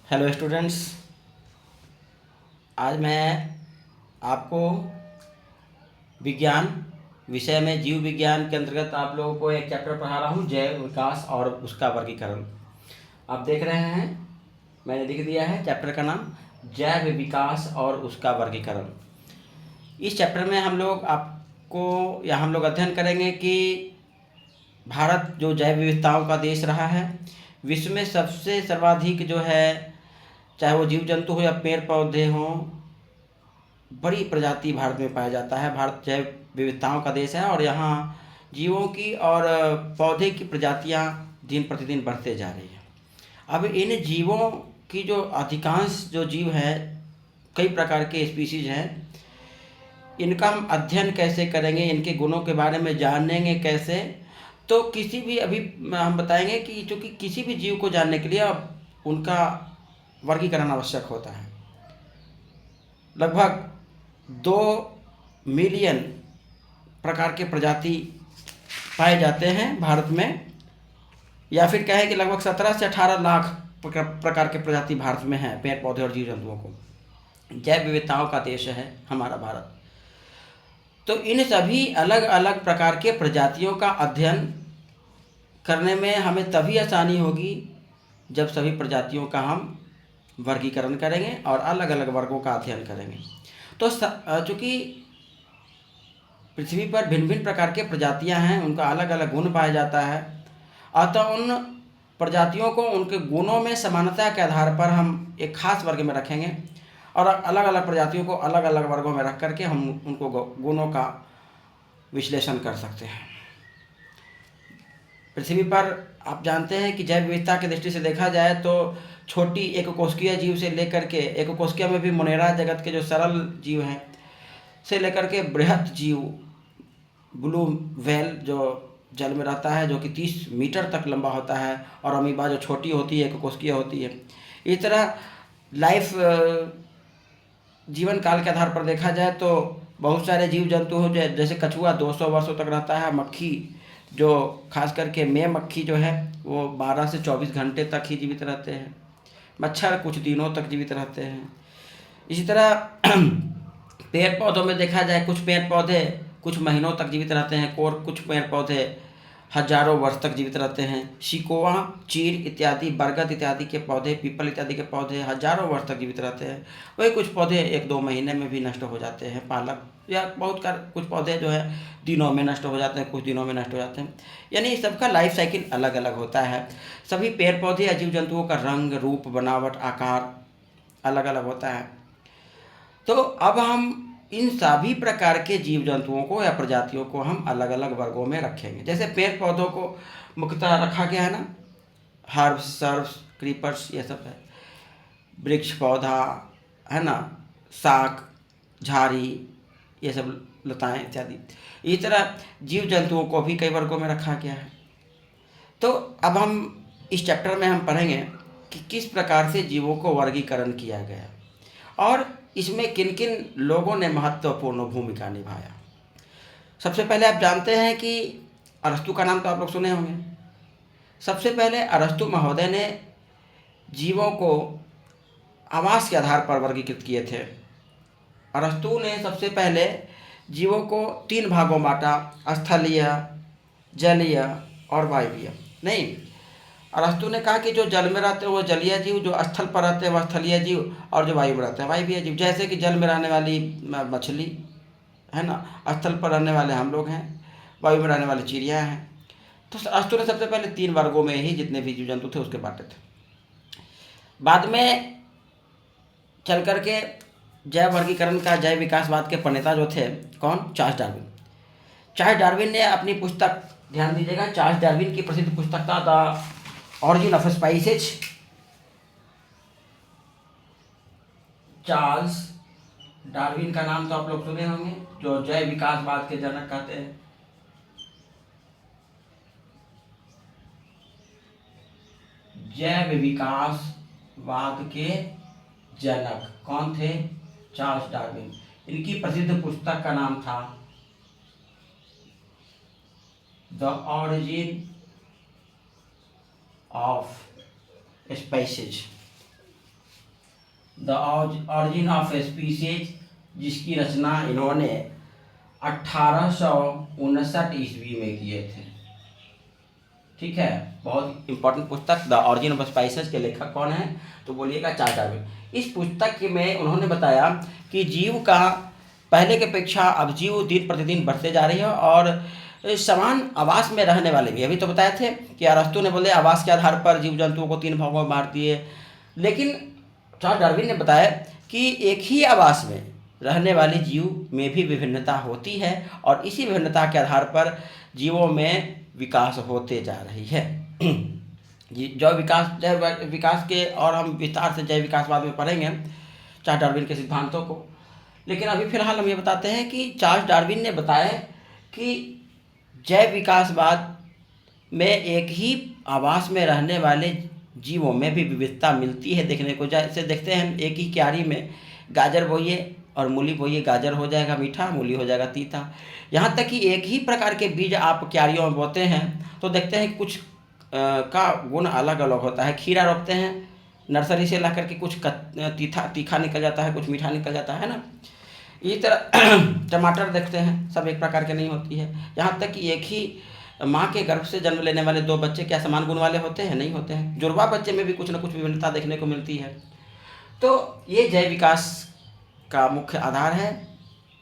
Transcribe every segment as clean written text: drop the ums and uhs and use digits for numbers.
Hello students, आज मैं आपको विज्ञान विषय में जीव विज्ञान के अंतर्गत आप लोगों को एक चैप्टर पढ़ा रहा हूँ, जैव विकास और उसका वर्गीकरण। आप देख रहे हैं, मैंने लिख दिया है चैप्टर का नाम जैव विकास और उसका वर्गीकरण। इस चैप्टर में हम लोग अध्ययन करेंगे कि भारत जो जैव विविधताओं का देश रहा है, विश्व में सबसे सर्वाधिक जो है, चाहे वो जीव जंतु हो या पेड़ पौधे हों, बड़ी प्रजाति भारत में पाया जाता है। भारत जैव विविधताओं का देश है और यहाँ जीवों की और पौधे की प्रजातियाँ दिन प्रतिदिन बढ़ते जा रही हैं। अब इन जीवों की जो अधिकांश जो जीव हैं, कई प्रकार के स्पीशीज हैं, इनका हम अध्ययन कैसे करेंगे, इनके गुणों के बारे में जानेंगे कैसे, तो किसी भी अभी हम बताएंगे कि चूँकि किसी भी जीव को जानने के लिए अब उनका वर्गीकरण आवश्यक होता है। लगभग 2 मिलियन प्रकार के प्रजाति पाए जाते हैं भारत में, या फिर कहें कि लगभग 17 से 18 लाख प्रकार के प्रजाति भारत में हैं, पेड़ पौधे और जीव जंतुओं को। जैव विविधताओं का देश है हमारा भारत। तो इन सभी अलग अलग प्रकार के प्रजातियों का अध्ययन करने में हमें तभी आसानी होगी जब सभी प्रजातियों का हम वर्गीकरण करेंगे और अलग अलग वर्गों का अध्ययन करेंगे। तो चूँकि पृथ्वी पर भिन्न भिन्न प्रकार के प्रजातियां हैं, उनका अलग अलग गुण पाया जाता है, अतः उन प्रजातियों को उनके गुणों में समानता के आधार पर हम एक खास वर्ग में रखेंगे और अलग अलग प्रजातियों को अलग अलग वर्गों में रख करके हम उनको गुणों का विश्लेषण कर सकते हैं। पृथ्वी पर आप जानते हैं कि जैव विविधता की दृष्टि से देखा जाए तो छोटी एक कोशिकीय जीव से लेकर के, एक कोशिकीय में भी मोनेरा जगत के जो सरल जीव हैं से लेकर के बृहत जीव ब्लू व्हेल जो जल में रहता है, जो कि 30 मीटर तक लंबा होता है, और अमीबा जो छोटी होती है, एक कोशिकीय होती है। इस तरह लाइफ जीवन काल के आधार पर देखा जाए तो बहुत सारे जीव जंतु हो, जैसे कछुआ 200 वर्षों तक रहता है, मक्खी जो खास करके मे मक्खी जो है वो 12 से 24 घंटे तक ही जीवित रहते हैं, मच्छर कुछ दिनों तक जीवित रहते हैं। इसी तरह पेड़ पौधों में देखा जाए, कुछ पेड़ पौधे कुछ महीनों तक जीवित रहते हैं, और कुछ पेड़ पौधे हजारों वर्ष तक जीवित रहते हैं। शिकोआ, चीड़ इत्यादि, बरगद इत्यादि के पौधे, पीपल इत्यादि के पौधे हजारों वर्ष तक जीवित रहते हैं। वही कुछ पौधे 1-2 महीने में भी नष्ट हो जाते हैं। पालक या कुछ पौधे जो है दिनों में नष्ट हो जाते हैं, कुछ दिनों में नष्ट हो जाते हैं। यानी सबका लाइफ साइकिल अलग अलग होता है। सभी पेड़ पौधे या जीव जंतुओं का रंग, रूप, बनावट, आकार अलग अलग होता है। तो अब हम इन सभी प्रकार के जीव जंतुओं को या प्रजातियों को हम अलग अलग वर्गों में रखेंगे। जैसे पेड़ पौधों को मुख्यतः रखा गया है ना, हर्ब्स, सर्ब्स, क्रीपर्स, ये सब है, वृक्ष पौधा है ना, शाक, झाड़ी, ये सब लताएं इत्यादि। इस तरह जीव जंतुओं को भी कई वर्गों में रखा गया है। तो अब हम इस चैप्टर में हम पढ़ेंगे कि किस प्रकार से जीवों को वर्गीकरण किया गया और इसमें किन किन लोगों ने महत्वपूर्ण भूमिका निभाया। सबसे पहले आप जानते हैं कि अरस्तु का नाम तो आप लोग सुने होंगे। सबसे पहले अरस्तु महोदय ने जीवों को आवास के आधार पर वर्गीकृत किए थे। अरस्तु ने सबसे पहले जीवों को 3 भागों बांटा, स्थलीय, जलीय और वायवीय। नहीं, अरस्तु ने कहा कि जो जल में रहते हैं वो जलीय जीव, जो स्थल पर रहते हैं वह स्थलीय जीव, और जो वायु में रहते हैं वायवीय जीव। जैसे कि जल में रहने वाली मछली है ना, स्थल पर रहने वाले हम लोग हैं, वायु में रहने वाली चिड़िया हैं। तो अरस्तु ने सबसे पहले 3 वर्गों में ही जितने भी जीव जंतु थे उसके बांटे थे। बाद में चल करके जैव वर्गीकरण का, जैव विकासवाद के प्रणेता जो थे, कौन? Charles Darwin. चार्ल्स डार्विन ने अपनी पुस्तक, ध्यान दीजिएगा, चार्ल्स डार्विन की प्रसिद्ध पुस्तक था the origin of spices. Charles Darwin का नाम तो आप लोग सुने होंगे, जो जैव विकासवाद के जनक कहते हैं। जैव विकासवाद के जनक कौन थे? Charles Darwin. इनकी प्रसिद्ध पुस्तक का नाम था the origin of spices. The origin of species, जिसकी रचना इन्होंने 1859 ईस्वी में किए थे। ठीक है, बहुत इंपॉर्टेंट पुस्तक द ऑरिजिन ऑफ स्पाइसेस के लेखक कौन है, तो बोलिएगा चार्ल्स डार्विन। इस पुस्तक में उन्होंने बताया कि जीव का पहले की अपेक्षा अब जीव दिन प्रतिदिन बढ़ते जा रही है और समान आवास में रहने वाले भी। अभी तो बताए थे कि अरस्तु ने बोले आवास के आधार पर जीव जंतुओं को 3 भागों में बांट दिए, लेकिन चार्ल्स डार्विन ने बताया कि एक ही आवास में रहने वाले जीव में भी विभिन्नता होती है और इसी विभिन्नता के आधार पर जीवों में विकास होते जा रही है। जैव विकास के और हम विस्तार से जैव विकासवाद में पढ़ेंगे चार्ल्स डार्विन के सिद्धांतों को, लेकिन अभी फिलहाल हम ये बताते हैं कि चार्ल्स डार्विन ने बताया कि जैव विकासवाद में एक ही आवास में रहने वाले जीवों में भी विविधता मिलती है देखने को। जैसे देखते हैं एक ही क्यारी में गाजर बोइए और मूली बोइए, गाजर हो जाएगा मीठा, मूली हो जाएगा तीता। यहाँ तक कि एक ही प्रकार के बीज आप क्यारियों में बोते हैं तो देखते हैं कुछ का गुण अलग अलग होता है। खीरा रोपते हैं नर्सरी से ला करके, कुछ तीखा निकल जाता है, कुछ मीठा निकल जाता है ना। इसी तरह टमाटर देखते हैं, सब एक प्रकार के नहीं होती है। यहाँ तक कि एक ही माँ के गर्भ से जन्म लेने वाले 2 बच्चे क्या समान गुण वाले होते हैं? नहीं होते हैं। जुड़वा बच्चे में भी कुछ न कुछ विभिन्नता देखने को मिलती है। तो ये जैव विकास का मुख्य आधार है,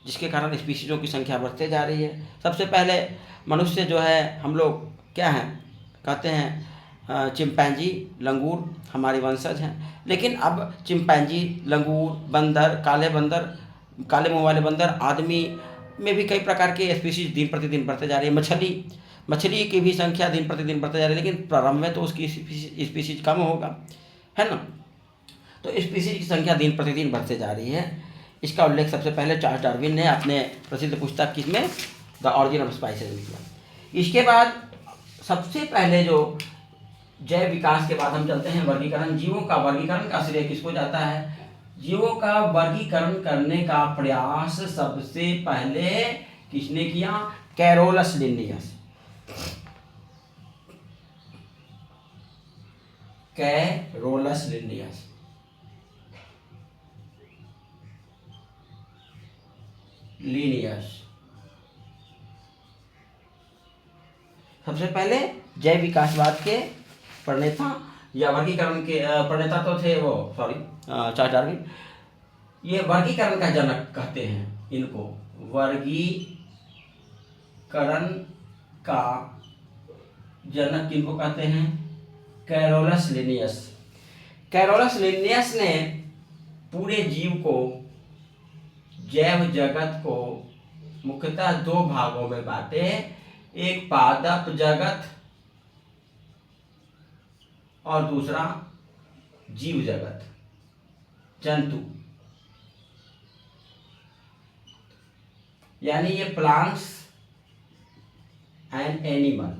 जिसके कारण स्पीशीज़ों की संख्या बढ़ते जा रही है। सबसे पहले मनुष्य जो है, हम लोग क्या हैं कहते हैं चिंपैंजी, लंगूर हमारे वंशज हैं, लेकिन अब चिंपैंजी, लंगूर, बंदर, काले मुंह वाले बंदर, आदमी में भी कई प्रकार के स्पीशीज दिन प्रतिदिन बढ़ते जा रही है। मछली की भी संख्या दिन प्रतिदिन बढ़ते जा रही है, लेकिन प्रारंभ में तो उसकी स्पीशीज कम होगा, है ना। तो स्पीशीज की संख्या दिन प्रतिदिन बढ़ते जा रही है। इसका उल्लेख सबसे पहले चार्ल्स डार्विन ने अपने प्रसिद्ध पुस्तक में द ऑरिजिन ऑफ स्पाइसेस में किया। इसके बाद सबसे पहले जो जैव विकास के बाद हम चलते हैं वर्गीकरण। जीवों का वर्गीकरण का श्रेय किसको जाता है? जीवों का वर्गीकरण करने का प्रयास सबसे पहले किसने किया? कैरोलस लिन्नियस। कैरोलस लिन्नियस सबसे पहले जैव विकासवाद के प्रणेता या वर्गीकरण के प्रणेता तो थे वो, चार्ल्स डार्विन। ये वर्गीकरण का जनक कहते हैं इनको। वर्गीकरण का जनक किनको कहते हैं? कैरोलस लिन्नियस। कैरोलस लिन्नियस ने पूरे जीव को, जैव जगत को मुख्यतः 2 भागों में बांटे। एक पादप जगत और दूसरा जीव जगत, जंतु, यानी ये प्लांट्स एंड एनिमल,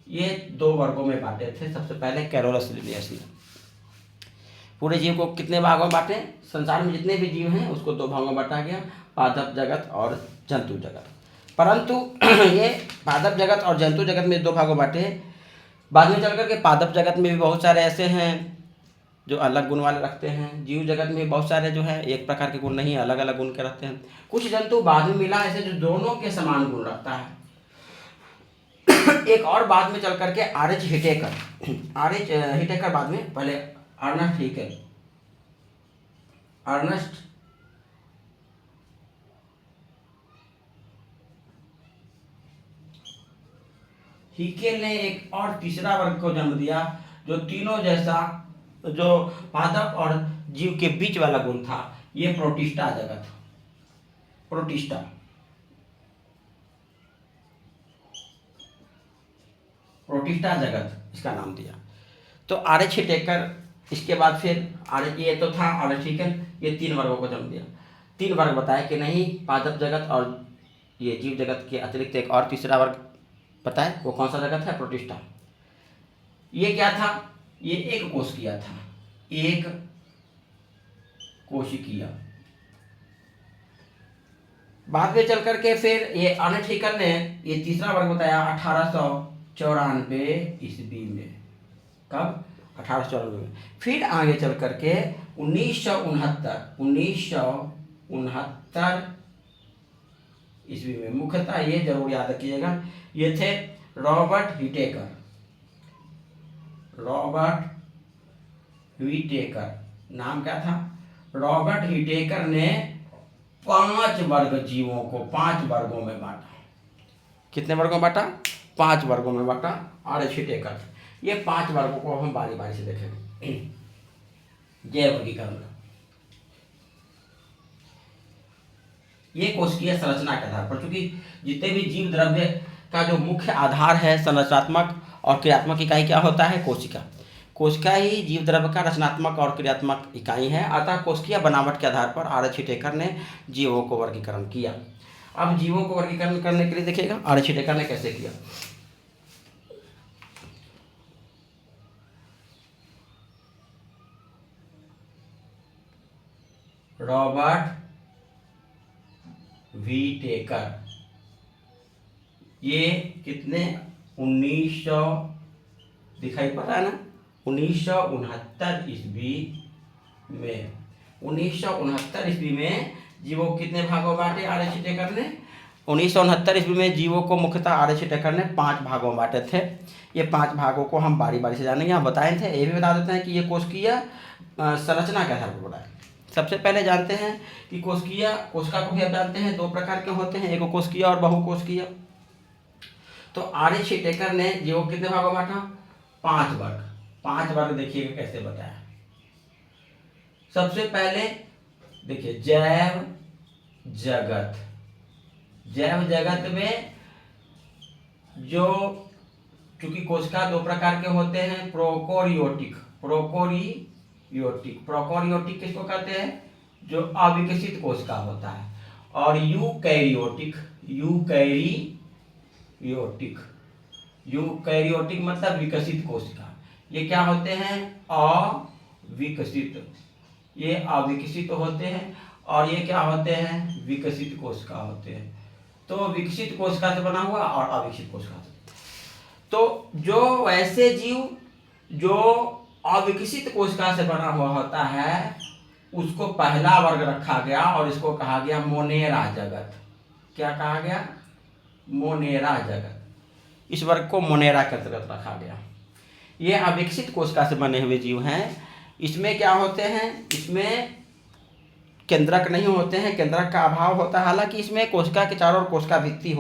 ये 2 वर्गों में बांटे थे सबसे पहले कैरोलस लिन्नियस ने। पूरे जीव को कितने भागों में बांटे? संसार में जितने भी जीव हैं उसको 2 भागों में बांटा गया, पादप जगत और जंतु जगत। परंतु ये पादप जगत और जंतु जगत में 2 भागों में बांटे। बाद में चल करके पादप जगत में भी बहुत सारे ऐसे हैं जो अलग गुण वाले रखते हैं। जीव जगत में बहुत सारे जो है एक प्रकार के गुण नहीं, अलग अलग गुण के रखते हैं। कुछ जंतु बाद में मिला ऐसे जो दोनों के समान गुण रखता है। एक और बाद में चल करके आरएच हिटेकर बाद में, पहले अर्नस्ट हीकेल ने एक और तीसरा वर्ग को जन्म दिया जो तीनों जैसा, जो पादप और जीव के बीच वाला गुण था। ये प्रोटिस्टा जगत, प्रोटिस्टा जगत इसका नाम दिया। तो आरएच हिटेकर, इसके बाद फिर ये तो था आरएच हिकेल, ये 3 वर्गों को जन्म दिया। 3 वर्ग बताया कि नहीं, पादप जगत और ये जीव जगत के अतिरिक्त एक और तीसरा वर्ग बताए। वो कौन सा जगत है? प्रोटिस्टा। ये क्या था? ये एक कोशिकीय था, एक कोशिकीय। बाद में चल करके फिर ये अर्नस्ट हीकेल ने ये तीसरा वर्ग बताया 1894 ईस्वी में। कब? 1894 में। फिर आगे चल करके 1969 ईस्वी में, मुख्यतः ये जरूर याद रखिएगा, ये थे रॉबर्ट व्हिटेकर, नाम क्या था? रॉबर्ट व्हिटेकर ने 5 वर्ग जीवों को 5 वर्गों में बांटा। कितने वर्गों में बांटा? 5 वर्गों में बांटा R.H. व्हिटेकर। ये 5 वर्गों को हम बारी बारी से देखेंगे। जैव वर्गीकरण, ये कोशिकीय संरचना के आधार पर, चूंकि जितने भी जीव द्रव्य का जो मुख्य आधार है संरचनात्मक और क्रियात्मक इकाई क्या होता है? कोशिका। कोशिका ही जीव द्रव्य का रचनात्मक और क्रियात्मक इकाई है। अतः कोशिकीय बनावट के आधार पर R.H. व्हिटेकर ने जीवों को वर्गीकरण किया। अब जीवों को वर्गीकरण करने के लिए देखिएगा R.H. व्हिटेकर ने कैसे किया। रॉबर्ट व्हिटेकर, ये कितने 1900 दिखाई पड़ रहा है ना, 1969 ईस्वी में, 1969 ईस्वी में जीवों को कितने भागों बांटे R.H. व्हिटेकर ने? 1969 ईस्वी में जीवों को मुख्यतः R.H. व्हिटेकर ने 5 भागों बांटे थे। ये 5 भागों को हम बारी बारी से जानेंगे। हम बताए थे, ये भी बता देते हैं कि ये कोशिकीय संरचना के आधार पर बताए। सबसे पहले जानते हैं कि कोशिका को भी आप जानते हैं 2 प्रकार के होते हैं, एक कोशिकीय और बहुकोशिकीय। तो R.H. व्हिटेकर ने जीवों को कितने भागों बांटा? 5 वर्ग। 5 वर्ग देखिएगा कैसे बताया। सबसे पहले देखिए जैव जगत में जो, चूंकि कोशिका 2 प्रकार के होते हैं, प्रोकैरियोटिक किसको कहते हैं? जो अविकसित कोशिका होता है, और यूकैरियोटिक मतलब विकसित कोशिका। ये क्या होते हैं? अविकसित। ये अविकसित होते हैं, और ये क्या होते हैं? विकसित कोशिका होते हैं। तो विकसित कोशिका से बना हुआ और अविकसित कोशिका से। तो जो ऐसे जीव जो अविकसित कोशिका से बना हुआ होता है, उसको पहला वर्ग रखा गया और इसको कहा गया मोनेरा जगत। क्या कहा गया? मोनेरा जगत। इस वर्ग को मोनेरा के अंतर्गत रखा गया। ये अविकसित कोशिका से बने हुए जीव हैं। इसमें क्या होते हैं? इसमें केंद्रक नहीं होते हैं, केंद्रक का अभाव होता है। हालांकि इसमें कोशिका के चारों ओर कोशिका भित्ति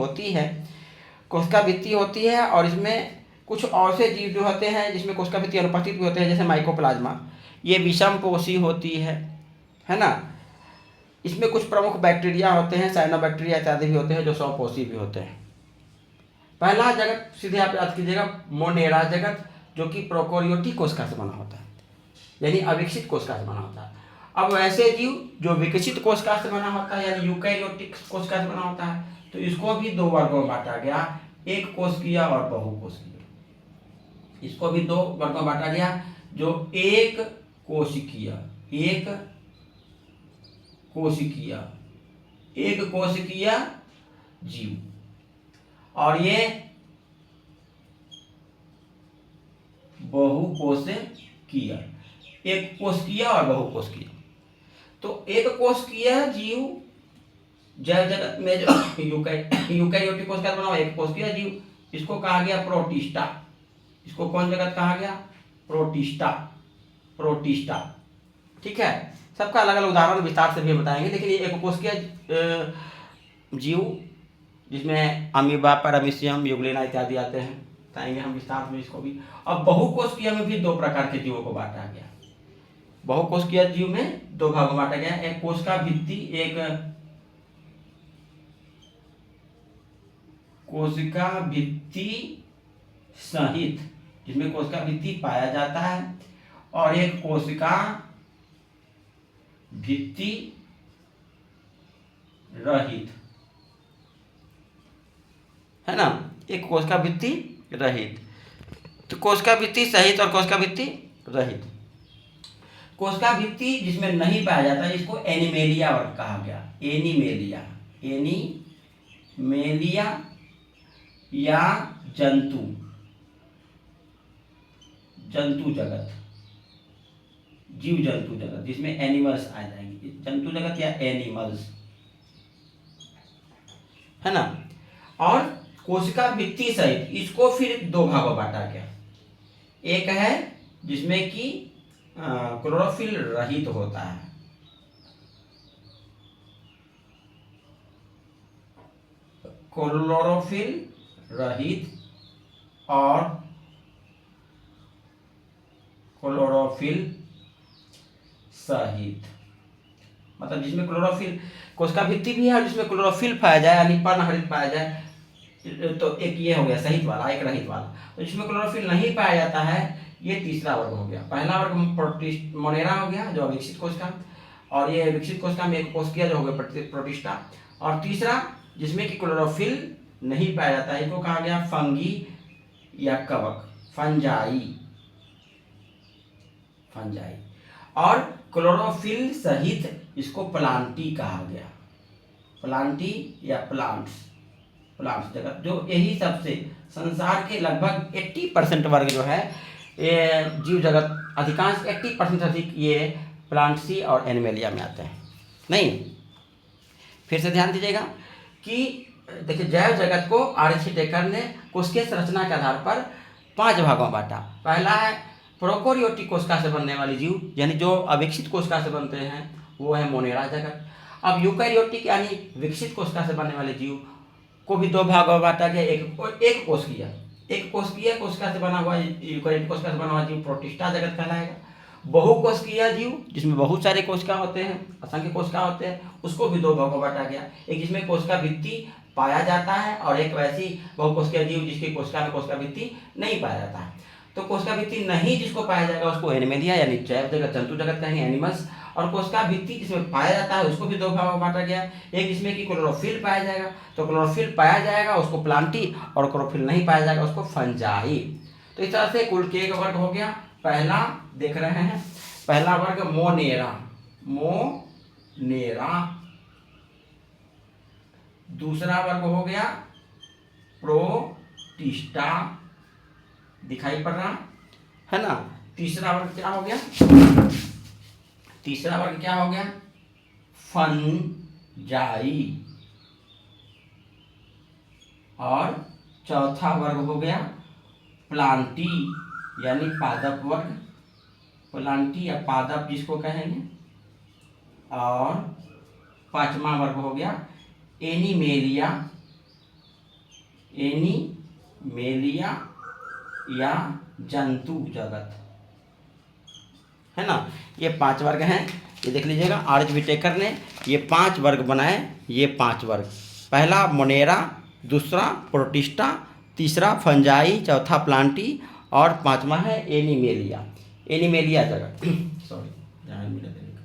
होती है, और इसमें कुछ और से जीव जो होते हैं जिसमें कोशिका भित्ति अनुपस्थित भी होते हैं, जैसे माइकोप्लाज्मा, ये विषमपोषी होती है ना। इसमें कुछ प्रमुख बैक्टीरिया होते हैं, साइनोबैक्टीरिया इत्यादि भी होते हैं, जो स्वपोषी भी होते हैं। पहला जगत सीधे आप याद कीजिएगा, मोनेरा जगत, जो कि प्रोकैरियोटिक कोशिका से बना होता है, यानी अविकसित कोशिका से बना होता है। अब वैसे जीव जो विकसित कोशिका से बना होता है, यानी यूकैरियोटिक कोशिका से बना होता है, तो इसको भी 2 वर्गों में बांटा गया, एक कोशिकीय और बहुकोशिकीय। इसको भी 2 वर्गों में बांटा गया, जो एक कोशिकीय जीव, और ये बहुकोशिकीय, एक कोशिकीय और बहुकोशिकीय। तो एक कोशिकीय जीव जैव जगत में जो यूकैरियोटिक कोशिका बना हुआ एक कोशिकीय जीव, इसको कहा गया प्रोटिस्टा। इसको कौन जगत कहा गया? प्रोटिस्टा। ठीक है, सबका अलग अलग उदाहरण विस्तार से भी बताएंगे, लेकिन ये एक कोशिकीय जीव जिसमें अमीबा, पैरामीशियम, यूग्लिना इत्यादि आते हैं, बताएंगे हम विस्तार में इसको भी। अब बहुकोशिकीय में भी 2 प्रकार के जीवों को बांटा गया। बहुकोशिकीय जीव में 2 भागों में बांटा गया, एक कोशिका भित्ति, एक कोशिका भित्ति सहित, जिसमें कोशिका भित्ति पाया जाता है, और एक कोशिका भित्ति रहित, है ना। एक कोशिका भित्ति रहित, तो कोशिका भित्ति सहित और कोशिका भित्ति रहित। कोशिका भित्ति जिसमें नहीं पाया जाता है, इसको एनिमेलिया वर्ग कहा गया। एनिमेलिया या जंतु जगत, जीव जंतु जगत, जिसमें एनिमल्स आ जाएंगे, जंतु जगत या एनिमल्स, है ना। और कोशिका भित्ति सहित इसको फिर दो भागों बांटा गया। एक है जिसमें कि क्लोरोफिल रहित होता है, क्लोरोफिल रहित और क्लोरोफिल सहित, मतलब जिसमें क्लोरोफिल कोशिका भित्ति भी है और जिसमें क्लोरोफिल पाया जाए यानी पर्णहरित पाया जाए, तो एक ये हो गया सहित वाला, एक रहित वाला। तो जिसमें क्लोरोफिल नहीं पाया जाता है ये तीसरा वर्ग हो गया। पहला वर्ग मोनेरा हो गया जो अविकसित कोशिका, और ये विकसित कोशिका में एक कोशिका जो हो गया प्रोटिस्टा, और तीसरा जिसमें कि क्लोरोफिल नहीं पाया जाता है इसको कहा गया फंगी या कवक, फंजाई, फंजाई। और क्लोरोफिल सहित इसको प्लांटी कहा गया, प्लांटी या प्लांट्स, प्लांट्स जगत, जो यही सबसे संसार के लगभग 80% वर्ग जो है ये जीव जगत, अधिकांश 80% अधिक ये प्लांट्सी और एनिमेलिया में आते हैं। नहीं, फिर से ध्यान दीजिएगा कि देखिए जैव जगत को आर.एच. टेकर ने कोशिकीय संरचना के आधार पर 5 भागों में बांटा। पहला है प्रोकैरियोटिक कोशिका से बनने वाली जीव, यानी जो अविकसित कोशिका से बनते हैं वो है मोनेरा जगत। अब यूकैरियोटिक यानी विकसित कोशिका से बनने वाले जीव को भी 2 भागों में बांटा गया। एक कोशिकीय कोशिका से बना हुआ यूकैरियोटिक कोशिका से बना हुआ जीव प्रोटिस्टा जगत कहलाएगा। बहुकोशिकीय जीव जिसमें बहुत सारे कोशिका होते हैं, असंख्य कोशिका होते हैं, उसको भी 2 भागों में बांटा गया। एक जिसमें कोशिका भित्ति पाया जाता है और एक वैसी बहुकोशिकीय जीव जिसकी कोशिका में कोशिका भित्ति नहीं पाया जाता है। तो कोशिका भित्ति नहीं जिसको पाया जाएगा उसको एनिमेलिया यानी जैव जगत, जंतु जगत कहेंगे, एनिमल्स। और कोशिका भित्ति जिसमें पाया जाता है उसको भी 2 भागों में बांटा गया। एक जिसमें कि क्लोरोफिल पाया जाएगा, तो क्लोरोफिल पाया जाएगा उसको प्लांटी, और क्लोरोफिल नहीं पाया जाएगा उसको फंजाई। तो इस तरह से कुल के एक वर्ग हो गया। पहला देख रहे हैं, पहला वर्ग मोनेरा, मोनेरा। दूसरा वर्ग हो गया प्रोटिस्टा, दिखाई पड़ रहा है ना। तीसरा वर्ग क्या हो गया, तीसरा वर्ग क्या हो गया, फंजाई। और चौथा वर्ग हो गया प्लांटी यानी पादप वर्ग, प्लांटी या पादप जिसको कहेंगे। और 5वां वर्ग हो गया एनिमेलिया, एनिमेलिया या जंतु जगत, है ना। ये 5 वर्ग हैं, ये देख लीजिएगा। आर.एच. टेकर ने ये 5 वर्ग बनाए, ये 5 वर्ग। पहला मोनेरा, दूसरा प्रोटिस्टा, तीसरा फंजाई, चौथा प्लांटी और 5वां है एनिमेलिया, एनिमेलिया जगत। सॉरी, ध्यान मिला देने का।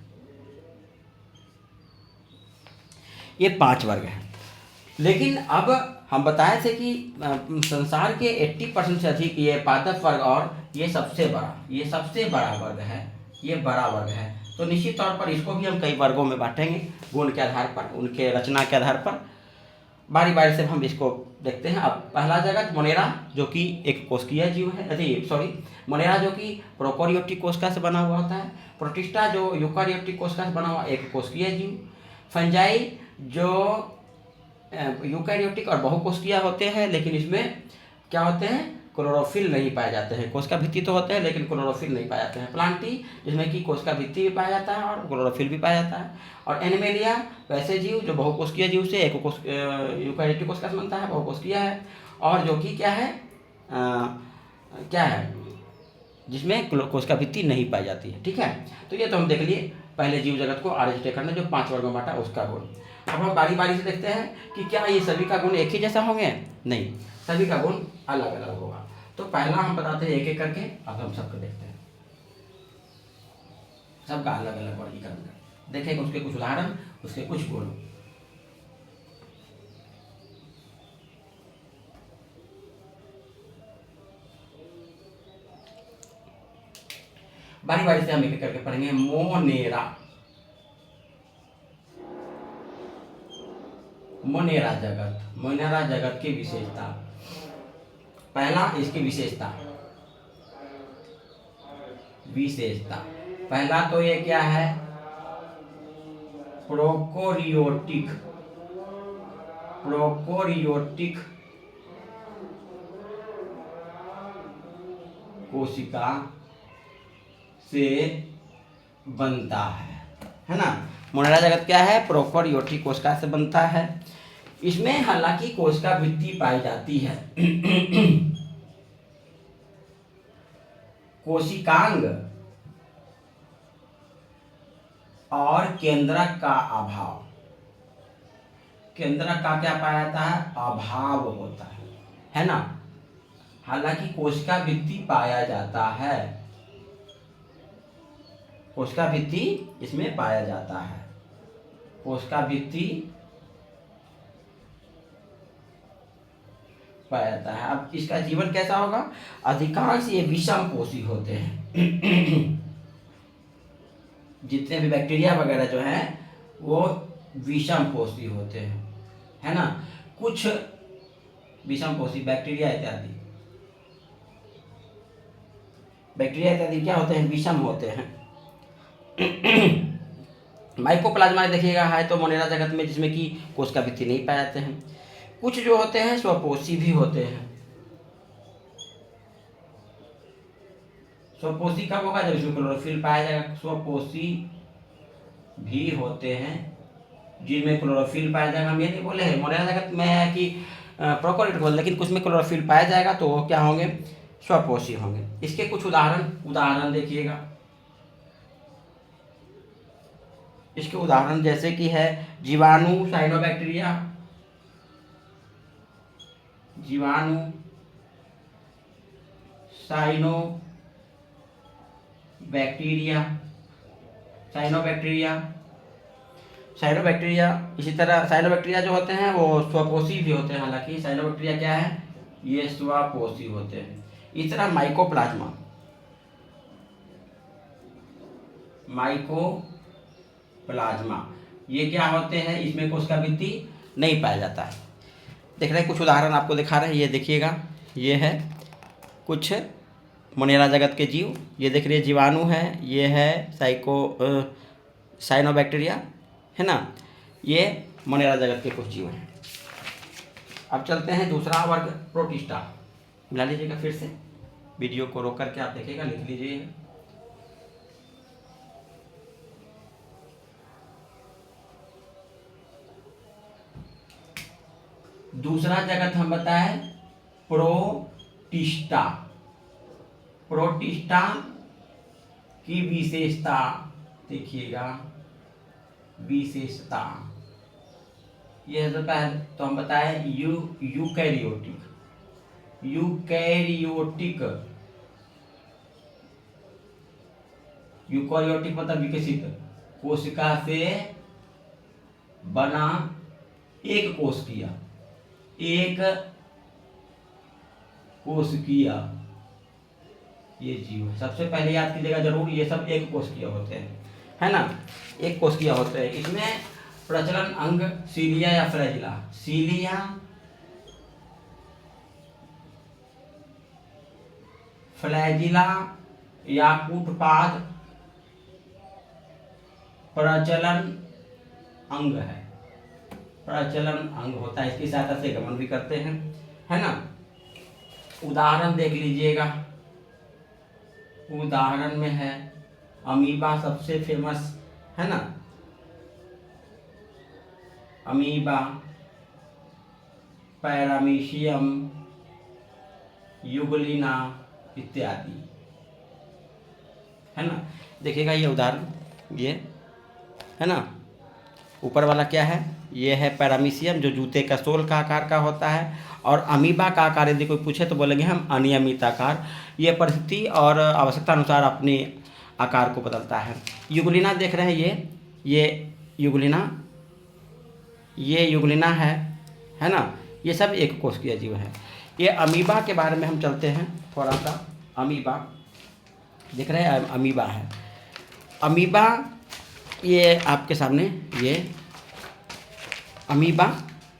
ये 5 वर्ग हैं। लेकिन अब हम बताए थे कि संसार के 80% से अधिक ये पादप वर्ग, और ये सबसे बड़ा वर्ग है, ये बड़ा वर्ग है। तो निश्चित तौर पर इसको भी हम कई वर्गों में बांटेंगे गुण के आधार पर, उनके रचना के आधार पर। बारी बारी से हम इसको देखते हैं। अब पहला जगत मोनेरा जो कि एक कोशिकीय जीव है, मोनेरा जो कि प्रोकैरियोटिक कोशिका से बना हुआ होता है। प्रोटिस्टा जो यूकैरियोटिक कोशिका से बना हुआ एक कोशिकीय जीव। फंजाई जो यूकैरियोटिक और बहुकोशिकीय होते हैं, लेकिन इसमें क्या होते हैं, क्लोरोफिल नहीं पाए जाते हैं। कोशिका भित्ति तो होते हैं लेकिन क्लोरोफिल नहीं पाए जाते हैं। प्लांटी जिसमें कि कोशिका भित्ति भी पाया जाता है और क्लोरोफिल भी पाया जाता है। और एनिमेलिया वैसे जीव जो बहुकोशिकीय जीव से एक यूकैरियोटिक कोशिका से बनता है, बहुकोशिकीय है, और जो कि क्या है जिसमें कोशिका भित्ति नहीं पाई जाती है। ठीक है, तो ये तो हम देख लिए पहले जीव जगत को आर.एच. टेकर ने जो 5 वर्गों में बांटा उसका गुण। अब हम बारी बारी से देखते हैं कि क्या ये सभी का गुण एक ही जैसा होंगे। नहीं, सभी का गुण अलग अलग होगा। तो पहला हम बताते हैं एक एक करके, अब हम सबको देखते हैं, सबका अलग अलग वर्गीकरण देखेंगे, उसके कुछ उदाहरण, उसके कुछ गुण। बारी बारी से हम एक एक करके पढ़ेंगे। मोनेरा, मोनेरा जगत, मोनेरा जगत की विशेषता। पहला इसकी विशेषता, पहला तो ये क्या है, प्रोकोरियोटिक कोशिका से बनता है ना। मोनेरा जगत क्या है, प्रोकोरियोटिक कोशिका से बनता है। इसमें हालांकि कोशिका भित्ति पाई जाती है। कोशिकांग और केंद्रक का अभाव, केंद्रक का क्या पाया जाता है, अभाव होता है ना। हालांकि कोशिका भित्ति पाया जाता है, कोशिका भित्ति इसमें पाया जाता है, कोशिका भित्ति पाया जाता है। अब इसका जीवन कैसा होगा, अधिकांश ये विषम पोषी होते हैं। जितने भी बैक्टीरिया वगैरह जो हैं वो विषम पोषी होते हैं, है ना। कुछ विषम पोषी बैक्टीरिया इत्यादि क्या होते हैं, विषम होते हैं। माइकोप्लाज्मा देखिएगा है तो मोनेरा जगत में, जिसमें कि कोशिका भित्ति नहीं पाए जाते हैं। कुछ जो होते हैं स्वपोषी भी होते हैं। स्वपोषी कब होगा, जब इसमें क्लोरोफिल पाया जाएगा। स्वपोषी भी होते हैं जिनमें क्लोरोफिल पाया जाएगा। हम ये नहीं बोले हैं मोनेरा जगत में है कि प्रोकैरियोट बोल, लेकिन कुछ में क्लोरोफिल पाया जाएगा तो वो क्या होंगे, स्वपोषी होंगे। इसके कुछ उदाहरण देखिएगा। इसके उदाहरण जैसे कि है जीवाणु साइनोबैक्टीरिया, साइनोबैक्टीरिया। इसी तरह साइनोबैक्टीरिया जो होते हैं वो स्वपोषी भी होते हैं। हालांकि साइनोबैक्टीरिया क्या है, ये स्वपोषी होते हैं। इस तरह माइकोप्लाज्मा ये क्या होते हैं, इसमें कोशिका भित्ति नहीं पाया जाता है। देख रहे हैं कुछ उदाहरण आपको दिखा रहे हैं, ये देखिएगा। ये है कुछ मोनेरा जगत के जीव, ये देख रहे जीवाणु है, ये है साइनोबैक्टीरिया, है ना। ये मोनेरा जगत के कुछ जीव हैं। अब चलते हैं दूसरा वर्ग, प्रोटिस्टा। मिला लीजिएगा फिर से, वीडियो को रोक करके आप देखिएगा, लिख लीजिएगा। दूसरा जगत हम बताएं प्रोटिस्टा। प्रोटिस्टा की विशेषता देखिएगा, विशेषता ये तो पहले तो हम बताएं यूकैरियोटिक मतलब विकसित कोशिका से बना एक कोशिकीय ये जीव है। सबसे पहले याद कीजिएगा जरूर, ये सब एक कोशिकीय होते हैं, है ना, एक कोशिकीय होते हैं। इसमें प्रजनन अंग सीलिया या फ्लैजिला या कूटपाद प्रजनन अंग है, प्रजनन अंग होता है। इसकी सहायता से गमन भी करते हैं, है ना। उदाहरण देख लीजिएगा, उदाहरण में है अमीबा सबसे फेमस, है ना। अमीबा, पैरामीशियम, यूग्लिना इत्यादि, है ना। देखिएगा ये उदाहरण, ये है ना। ऊपर वाला क्या है, ये है पैरामीशियम जो जूते का सोल का आकार का होता है, और अमीबा का आकार यदि कोई पूछे तो बोलेंगे हम अनियमित आकार। ये परिस्थिति और आवश्यकता अनुसार अपने आकार को बदलता है। यूग्लिना देख रहे हैं, ये यूग्लिना है ना। ये सब एक कोशिकीय जीव है। ये अमीबा के बारे में हम चलते हैं थोड़ा सा। अमीबा देख रहे हैं, अमीबा है। अमीबा ये आपके सामने, ये अमीबा,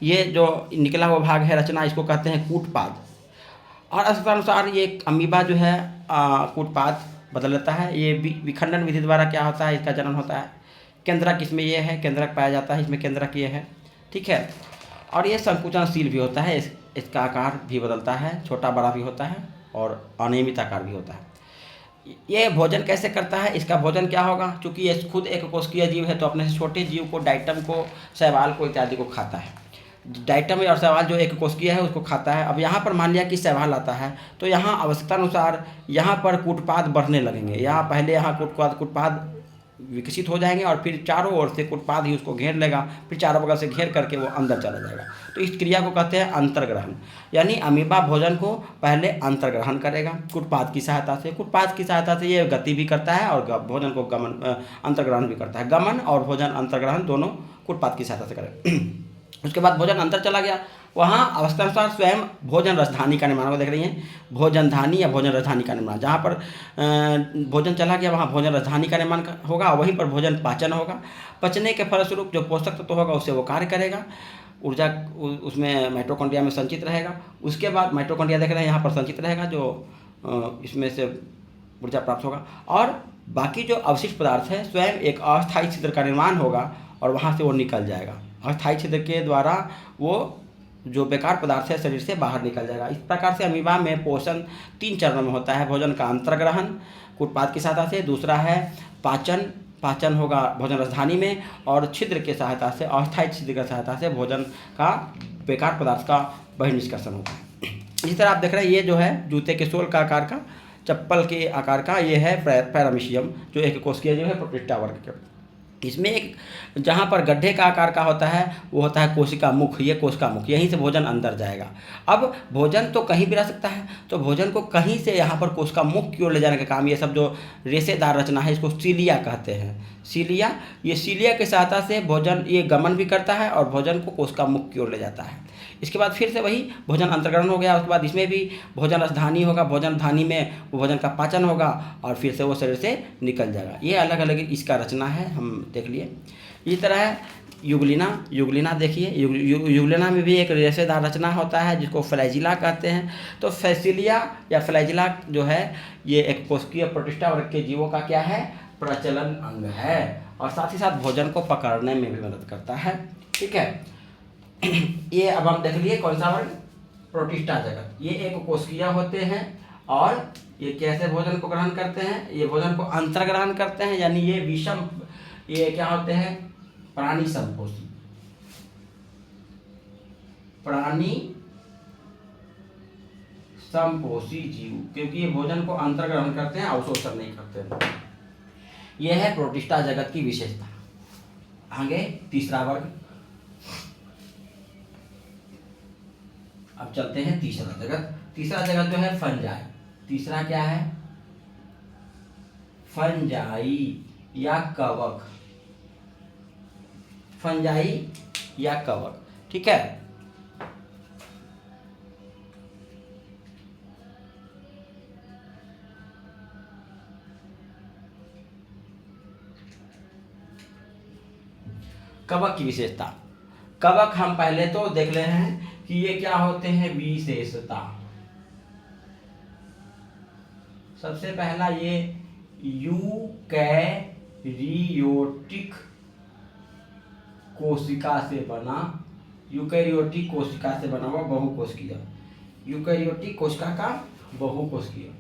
ये जो निकला हुआ भाग है रचना, इसको कहते हैं कूटपाद। और आवश्यकतानुसार ये अमीबा जो है कूटपाद बदल लेता है। ये विखंडन विधि द्वारा क्या होता है, इसका जन्म होता है। केंद्रक इसमें ये है, केंद्रक पाया जाता है, इसमें केंद्रक ये है, ठीक है। और ये संकुचनशील भी होता है, इसका आकार भी बदलता है, छोटा बड़ा भी होता है और अनियमित आकार भी होता है। ये भोजन कैसे करता है, इसका भोजन क्या होगा, क्योंकि ये खुद एक कोशिकीय जीव है तो अपने से छोटे जीव को, डाइटम को, शैवाल को इत्यादि को खाता है। डाइटम और शैवाल जो एक कोशिकीय है उसको खाता है। अब यहाँ पर मान लिया कि शैवाल आता है तो यहाँ आवश्यकता अनुसार यहाँ पर कूटपाद बढ़ने लगेंगे। यहाँ पहले यहाँ कूटपाद विकसित हो जाएंगे और फिर चारों ओर से कूटपाद ही उसको घेर लेगा, फिर चारों बगल से घेर करके वो अंदर चला जाएगा। तो इस क्रिया को कहते हैं अंतर्ग्रहण। यानी अमीबा भोजन को पहले अंतर्ग्रहण करेगा कूटपाद की सहायता से। कूटपाद की सहायता से ये गति भी करता है और भोजन को अंतर्ग्रहण भी करता है। गमन और भोजन अंतर्ग्रहण दोनों कूटपाद की सहायता से करेगा। उसके बाद भोजन अंतर चला गया, वहाँ अवस्थानुसार स्वयं भोजन रसधानी का निर्माण को देख रही हैं, भोजन धानी या भोजन रसधानी का निर्माण। जहाँ पर भोजन चला गया वहाँ भोजन रसधानी का निर्माण होगा, वहीं पर भोजन पाचन होगा। पचने के फलस्वरूप जो पोषक तत्व होगा उससे वो कार्य करेगा, ऊर्जा उसमें माइटोकॉन्ड्रिया में संचित रहेगा। उसके बाद माइटोकॉन्ड्रिया देख रहे हैं यहाँ पर संचित रहेगा, जो इसमें से ऊर्जा प्राप्त होगा। और बाकी जो अवशिष्ट पदार्थ है स्वयं एक अस्थायी छिद्र का निर्माण होगा और वहाँ से वो निकल जाएगा। अस्थायी छिद्र के द्वारा वो जो बेकार पदार्थ है शरीर से बाहर निकल जाएगा। इस प्रकार से अमीबा में पोषण 3 चरणों में होता है। भोजन का अंतर्ग्रहण कूटपाद की सहायता से, दूसरा है पाचन होगा भोजन रसधानी में, और छिद्र के सहायता से, अस्थायी छिद्र की सहायता से भोजन का बेकार पदार्थ का बहिर्निष्कर्षण होता है। इसी तरह आप देख रहे हैं ये जो है जूते के सोल का आकार का, चप्पल के आकार का, ये है पैरामीशियम जो एक कोशिकीय जो है प्रोटिस्टा वर्ग के। इसमें एक जहाँ पर गड्ढे का आकार का होता है वो होता है कोशिका मुख। ये कोशिका मुख, यहीं से भोजन अंदर जाएगा। अब भोजन तो कहीं भी रह सकता है, तो भोजन को कहीं से यहाँ पर कोशिका मुख की ओर ले जाने का काम, ये सब जो रेशेदार रचना है इसको सीलिया कहते हैं। सीलिया, ये सीलिया की सहायता से भोजन ये गमन भी करता है और भोजन को कोशिका मुख की ओर ले जाता है। इसके बाद फिर से वही भोजन अंतर्ग्रहण हो गया, उसके बाद इसमें भी भोजन रसधानी होगा, भोजन धानी में वो भोजन का पाचन होगा और फिर से वो शरीर से निकल जाएगा। ये अलग अलग इसका रचना है, हम देख लिए। इसी तरह है युगलिना देखिए, युगलिना में भी एक रेशेदार रचना होता है जिसको फ्लैजिला कहते हैं। तो फैसिलिया या फ्लैजिला जो है ये एक कोशिकीय प्रोटिस्टा वर्ग के जीवों का क्या है, प्रचलन अंग है, और साथ ही साथ भोजन को पकड़ने में भी मदद करता है, ठीक है। ये अब हम देख लिए कौन सा वर्ग, प्रोटिस्टा जगत। ये एक कोशिकीय होते हैं और ये कैसे भोजन को ग्रहण करते हैं, ये भोजन को अंतर्ग्रहण करते हैं, यानी ये विषम, ये क्या होते हैं, प्राणी संपोषी, प्राणी संपोषी जीव, क्योंकि ये भोजन को अंतर्ग्रहण करते हैं, अवशोषण नहीं करते। ये है प्रोटिस्टा जगत की विशेषता। आगे तीसरा वर्ग, अब चलते हैं तीसरा जगत। तीसरा जगत जो है फंजाई। तीसरा क्या है, फंजाई या कवक, फंजाई या कवक, ठीक है। कवक की विशेषता, कवक हम पहले तो देख रहे हैं कि ये क्या होते हैं, विशेषता। सबसे पहला ये यूकैरियोटिक कोशिका से बना, यूकैरियोटिक कोशिका से बना हुआ बहुकोशिकीय, यूकैरियोटिक कोशिका का बहुकोशिकीय।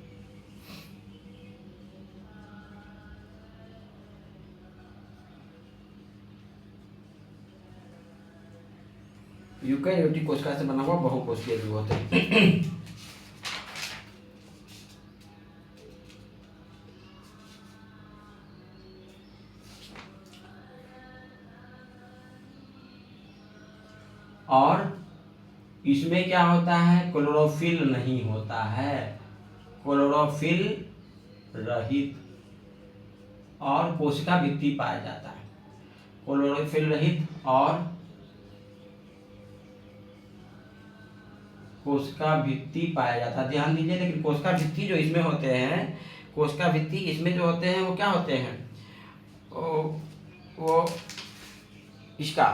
यूकैरियोटिक कोशिका से बना हुआ बहुकोशिकीय जीव होते हैं। और इसमें क्या होता है, क्लोरोफिल नहीं होता है, क्लोरोफिल रहित, और कोशिका भित्ति पाया जाता है, क्लोरोफिल रहित और कोशिका भित्ति पाया जाता है। ध्यान दीजिए, लेकिन कोशिका भित्ति जो इसमें होते हैं, कोशिका भित्ति इसमें जो होते हैं वो क्या होते हैं, वो इसका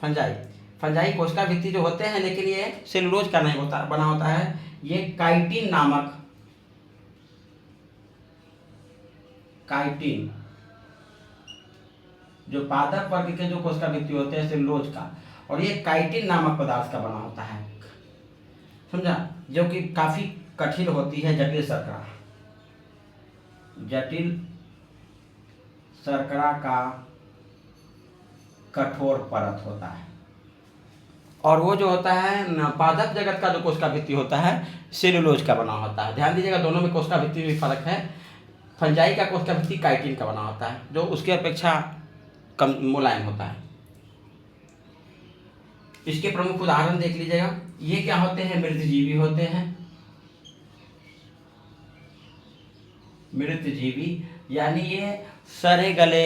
फंजाई कोशिका भित्ति जो होते हैं, लेकिन ये सेलुलोज का नहीं होता, बना होता है, ये काइटिन नामक काइटिन, जो पादप वर्ग के जो कोशिका भित्ति होते हैं सेलुलोज का, और ये काइटिन नामक पदार्थ का बना होता है, समझा, जो कि काफी कठिन होती है, जटिल शर्करा का कठोर परत होता है। और वो जो होता है पादप जगत का जो कोशिका भित्ति होता है सेलुलोज का बना होता है। ध्यान दीजिएगा, दोनों में कोशिका भित्ति में फर्क है। फंजाई का कोशिका भित्ति काइटिन का बना होता है, जो उसके अपेक्षा कम मुलायम होता है। इसके प्रमुख उदाहरण देख लीजिएगा। ये क्या होते हैं? मृतजीवी होते हैं। मृतजीवी यानी ये सड़े गले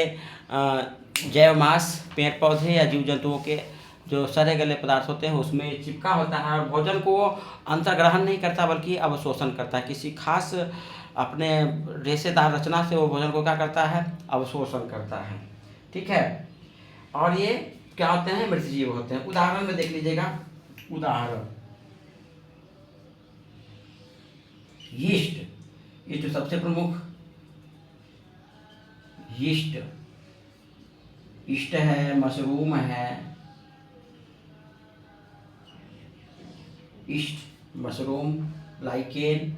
जैवमास पेड़ पौधे या जीव जंतुओं के जो सड़े गले पदार्थ होते हैं उसमें चिपका होता है, और भोजन को अंतर्ग्रहण नहीं करता बल्कि अवशोषण करता है। किसी खास अपने रेशेदार रचना से वो भोजन को क्या करता है? अवशोषण करता है। ठीक है। और ये क्या होते हैं? मृतजीव होते हैं। उदाहरण में देख लीजिएगा। उदाहरण, यीस्ट, यीस्ट सबसे प्रमुख, यीस्ट है, मशरूम है, यीस्ट, मशरूम, लाइकेन,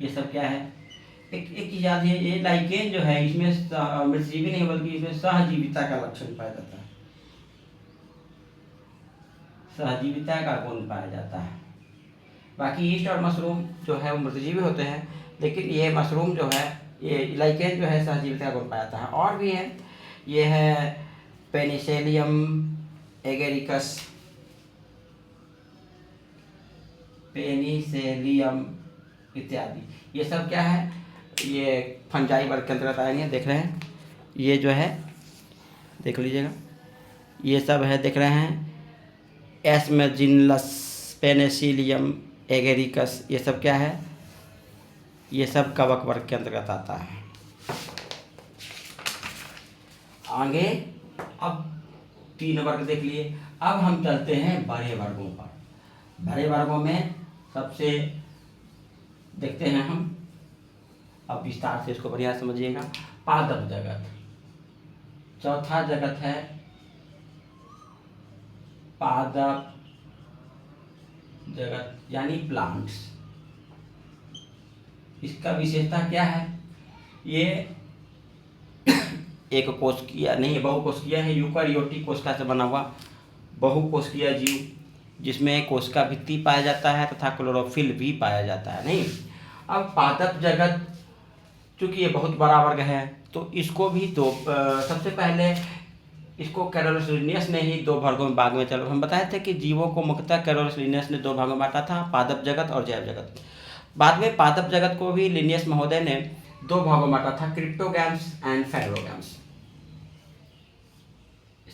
ये सब क्या है? एक चीज याद है, ये लाइकेन जो है इसमें मृतजीवी नहीं बल्कि इसमें सहजीविता का लक्षण पाया जाता है, सहजीविता का गुण पाया जाता है। बाकी ईस्ट और मशरूम जो है वो मृतजीवी होते हैं, लेकिन ये मशरूम जो है, ये लाइकेन जो है सहजीविता का गुण पाया जाता है। और भी है, ये है पेनिसिलियम एगेरिकस, पेनिसिलियम इत्यादि, ये सब क्या है? ये फंजाई वर्ग के अंतर्गत आएंगे। देख रहे हैं, ये जो है देख लीजिएगा, ये सब है, देख रहे हैं, एस्मेजिनलस, पेनिसिलियम एगेरिकस, ये सब क्या है? ये सब कवक वर्ग के अंतर्गत आता है। आगे अब 3 वर्ग देख लिए। अब हम चलते हैं बड़े वर्गों पर। बड़े वर्गों में सबसे देखते हैं हम, अब विस्तार से इसको बढ़िया समझिएगा। पादप जगत, चौथा जगत है पादप जगत यानी प्लांट्स। इसका विशेषता क्या है? ये एक कोशिकीय नहीं, बहुकोशिकीय है, यूकारियोटिक कोशिका से बना हुआ बहुकोशिकीय जीव, जिसमें कोशिका भित्ति पाया जाता है तथा क्लोरोफिल भी पाया जाता है। नहीं, अब पादप जगत चूंकि ये बहुत बड़ा वर्ग है तो इसको भी दो सबसे पहले इसको कैरोलस लिनियस ने ही 2 वर्गों में भाग में चलो। हम बताए थे कि जीवों को मुख्यतः कैरोलस लिनियस ने 2 भागों में बांटा था, पादप जगत और जैव जगत। बाद में पादप जगत को भी लिनियस महोदय ने 2 भागों में बांटा था, क्रिप्टोगैम्स एंड फेलोगैम्स।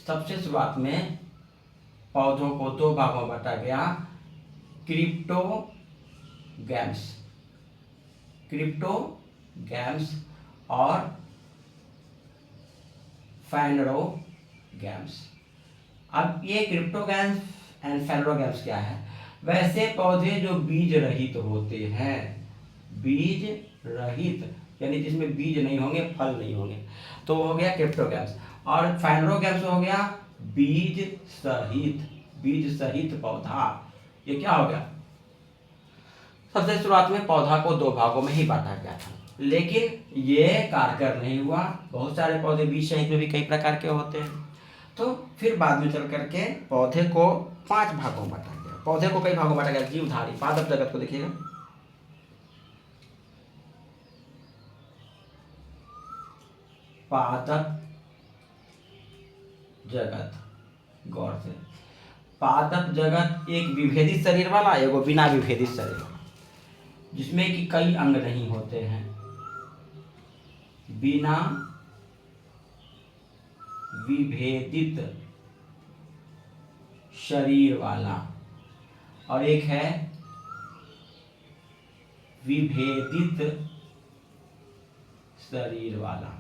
सबसे शुरुआत में पौधों को 2 भागों में बांटा गया, क्रिप्टोगैम्स और फेनोगैम्स। अब ये क्रिप्टोगैम्स एंड फेनोगैम्स क्या है? वैसे पौधे जो बीज रहित होते हैं, बीज रहित यानी जिसमें बीज नहीं होंगे, फल नहीं होंगे, तो हो गया क्रिप्टोगैम्स। और फेनोगैम्स हो गया बीज सहित पौधा। ये क्या हो गया? सबसे शुरुआत में पौधा को 2 भागों में ही बांटा गया था, लेकिन ये कारगर नहीं हुआ। बहुत सारे पौधे बीज सहित में भी कई प्रकार के होते हैं, तो फिर बाद में चल करके पौधे को 5 भागों में बांटा गया। पौधे को कई भागों में बांटा गया? जीवधारी। पादप जगत को देखिएगा, पादप जगत, गौर से, पादप जगत एक विभेदित शरीर वाला, एगो बिना विभेदित शरीर वाला, जिसमें कि कई अंग नहीं होते हैं, बिना विभेदित शरीर वाला, और एक है विभेदित शरीर वाला।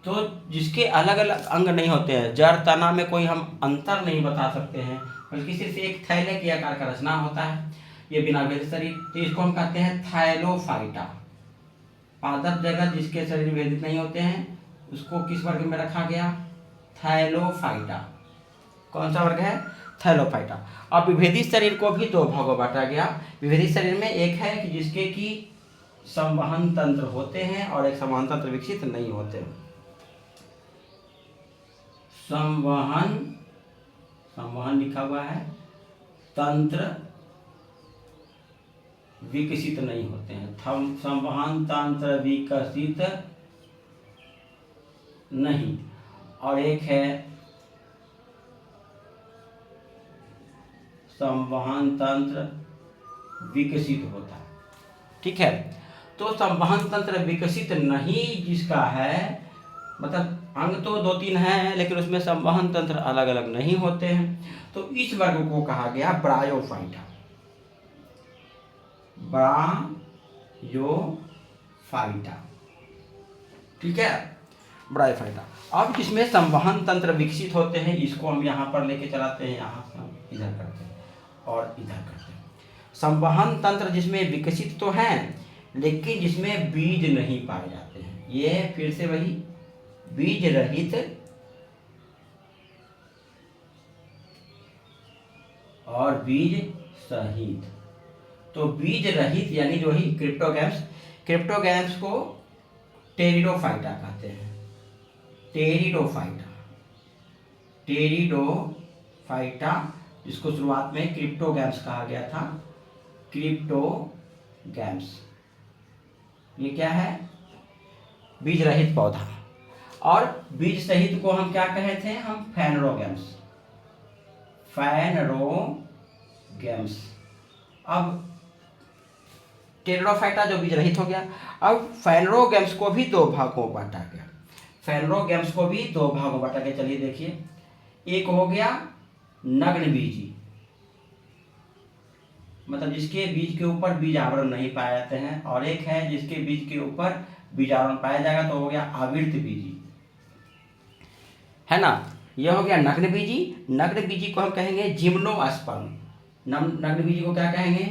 तो जिसके अलग अलग अंग नहीं होते हैं, जड़ तना में कोई हम अंतर नहीं बता सकते हैं, बल्कि सिर्फ एक थैले के आकार का रचना होता है, ये बिना विभेदित शरीर, तो इसको हम कहते हैं थाइलोफाइटा। पादप जगत जिसके शरीर विभेदित नहीं होते हैं उसको किस वर्ग में रखा गया? थैलोफाइटा। कौन सा वर्ग है? थैलोफाइटा। अब विभेदित शरीर को भी दो भागों बांटा गया। विभेदित शरीर में एक है कि जिसके की संवहन तंत्र होते हैं और एक संवहन तंत्र विकसित नहीं होते। संवहन लिखा हुआ है, तंत्र विकसित नहीं होते हैं। संवहन तंत्र विकसित नहीं, और एक है संवहन तंत्र विकसित होता है। ठीक है, तो संवहन तंत्र विकसित नहीं जिसका है, मतलब अंग तो 2-3 हैं लेकिन उसमें संवहन तंत्र अलग अलग नहीं होते हैं, तो इस वर्ग को कहा गया ब्रायोफाइटा। ब्रायोफाइटा, ठीक है, ब्रायोफाइटा। अब जिसमें संवहन तंत्र विकसित होते हैं इसको हम यहाँ पर लेके चलाते हैं, यहाँ से हम इधर करते हैं और इधर करते हैं। संवहन तंत्र जिसमें विकसित तो हैं लेकिन जिसमें बीज नहीं पाए जाते हैं, ये फिर से वही बीज रहित और बीज सहित। तो बीज रहित यानी जो ही क्रिप्टोगैम्स को टेरिडोफाइटा कहते हैं। टेरिडोफाइटा जिसको शुरुआत में क्रिप्टोगैम्स कहा गया था। क्रिप्टोगैम्स ये क्या है? बीज रहित पौधा। और बीज सहित को हम क्या कहे थे? हम फैनरोगैम्स। अब टेरिडोफाइटा जो बीज रहित हो गया। अब फैनरोगैम्स को भी दो भागों में बांटा गया। चलिए देखिए, एक हो गया नग्न बीजी, मतलब जिसके बीज के ऊपर बीज आवरण नहीं पाए जाते हैं, और एक है जिसके बीज के ऊपर बीज आवरण पाया जाएगा तो हो गया आवृत बीजी, है ना। यह हो गया नग्न बीजी। नग्न बीजी को हम कहेंगे जिम्नोस्पर्म। नग्न बीजी को क्या कहेंगे?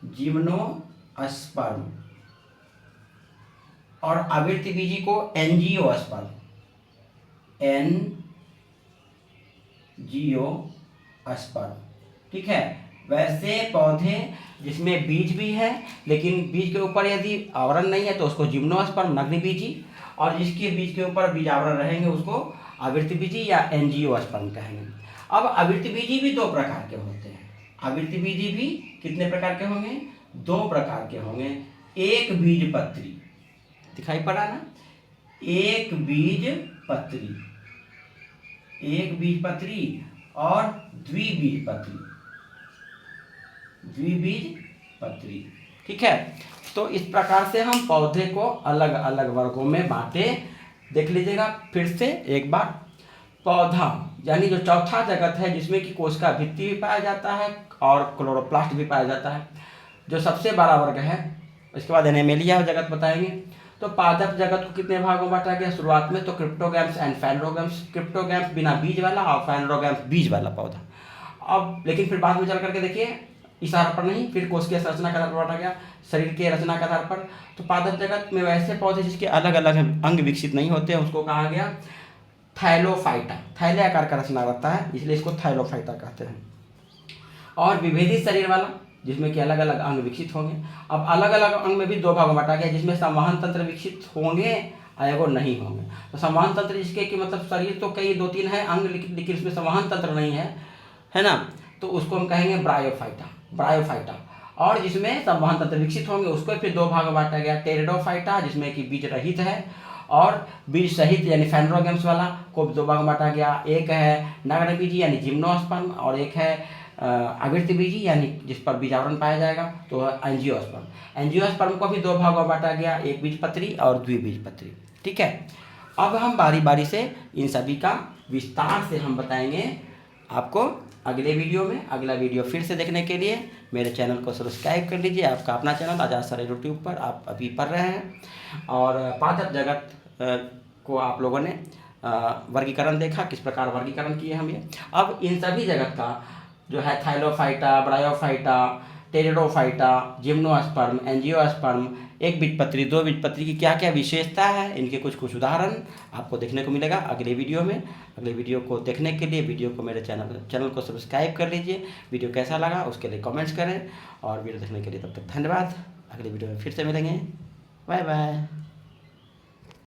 जिम्नोस्पर्म। और आवृत बीजी को एंजियोस्पर्म। ठीक है। वैसे पौधे जिसमें बीज भी है लेकिन बीज के ऊपर यदि आवरण नहीं है तो उसको जिम्नोस्पर्म नग्न बीजी, और जिसके बीज के ऊपर बीज आवरण रहेंगे उसको आवृत बीजी या एंजियोस्पर्म कहेंगे। अब आवृत बीजी भी 2 प्रकार के होते हैं। आवृत बीजी भी कितने प्रकार के होंगे? 2 प्रकार के होंगे। एक बीजपत्री, दिखाई पड़ा ना? एक बीजपत्री और द्विबीजपत्री। ठीक है, तो इस प्रकार से हम पौधे को अलग अलग वर्गों में बांटे। देख लीजिएगा फिर से एक बार। पौधा यानी जो चौथा जगत है जिसमें कि कोशिका भित्ति भी पाया जाता है और क्लोरोप्लास्ट भी पाया जाता है, जो सबसे बड़ा वर्ग है। इसके बाद एनिमेलिया जगत बताएंगे। तो पादप जगत को कितने भागों में बांटा गया? शुरुआत में तो क्रिप्टोगैम्स एंड फैनरोगैम्स। क्रिप्टोगैम्स बिना बीज वाला और फैनरोगैम्स बीज वाला पौधा। अब लेकिन फिर बाद में चल करके देखिए, इस आधार पर नहीं, फिर कोशिकीय संरचना के आधार पर बांटा गया, शरीर के रचना के आधार पर। तो पादप जगत में वैसे पौधे जिसके अलग अलग अंग विकसित नहीं होते हैं उसको कहा गया थैलोफाइटा। थैले आकार का रचना रहता है इसलिए इसको थैलोफाइटा कहते हैं। और विभेदित शरीर वाला जिसमें कि अलग अलग अंग विकसित होंगे। अब अलग अलग अंग में भी 2 भागों में बांटा गया, जिसमें संवहन तंत्र विकसित होंगे एगो नहीं होंगे। तो संवहन तंत्र जिसके कि मतलब शरीर तो कई 2-3 है अंग लेकिन उसमें संवहन तंत्र नहीं है ना, तो उसको हम कहेंगे ब्रायोफाइटा। और जिसमें संवहन तंत्र विकसित होंगे उसको फिर 2 भाग में बांटा गया। टेरिडोफाइटा जिसमें कि बीज रहित है, और बीज सहित यानी फैनरोगैम्स वाला को 2 भाग में बांटा गया। एक है नग्न बीजी यानी जिम्नोस्पर्म, और एक है आवृत बीजी यानी जिस पर बीजावरण पाया जाएगा तो एंजियोस्पर्म। एंजियोस्पर्म को भी 2 भागों में बांटा गया, एक बीजपत्री और द्विबीजपत्री। ठीक है, अब हम बारी बारी से इन सभी का विस्तार से हम बताएंगे आपको अगले वीडियो में। अगला वीडियो फिर से देखने के लिए मेरे चैनल को सब्सक्राइब कर लीजिए। आपका अपना चैनल आजाद सर यूट्यूब पर आप अभी पढ़ रहे हैं। और पादप जगत को आप लोगों ने वर्गीकरण देखा, किस प्रकार वर्गीकरण किए हम ये। अब इन सभी जगत का जो है Thallophyta, bryophyta, pteridophyta, gymnosperm, angiosperm, एक बीजपत्री, दो बीजपत्री की क्या क्या विशेषता है, इनके कुछ कुछ उदाहरण आपको देखने को मिलेगा अगले वीडियो में। अगले वीडियो को देखने के लिए वीडियो को मेरे चैनल को सब्सक्राइब कर लीजिए। वीडियो कैसा लगा उसके लिए कमेंट्स करें, और वीडियो देखने के लिए तब तक धन्यवाद। अगले वीडियो में फिर से मिलेंगे। Bye bye.